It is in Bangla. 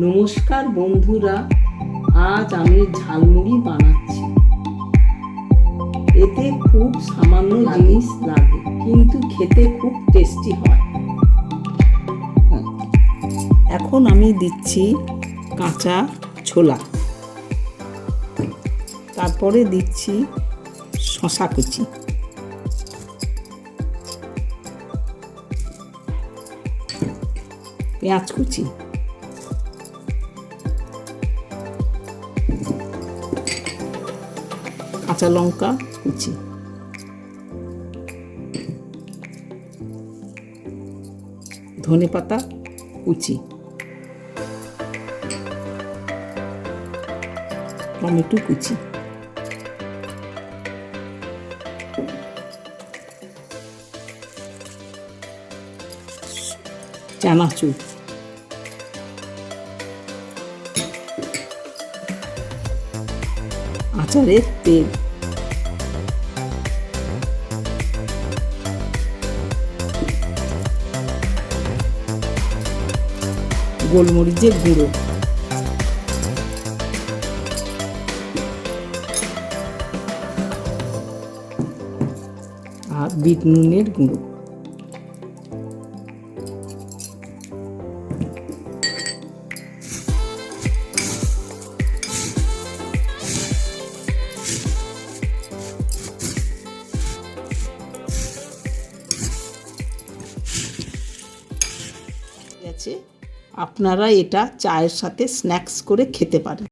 নমস্কার বন্ধুরা, আজ আমি ঝালমুড়ি বানাচ্ছি। এতে খুব সামান্য জিনিস লাগে, কিন্তু খেতে খুব টেস্টি হয়। এখন আমি দিচ্ছি কাঁচা ছোলা, তারপরে দিচ্ছি শসা কুচি, পেঁয়াজ কুচি, কাঁচা লঙ্কা কুচি, ধনেপাতা কুচি, টমেটো কুচি, চানাচুর, আচারের তেল, গোলমরিচের গুঁড়ো, আর বিট নুনের গুঁড়ো। আপনারা এটা চায়ের সাথে স্ন্যাক্স করে খেতে পারেন।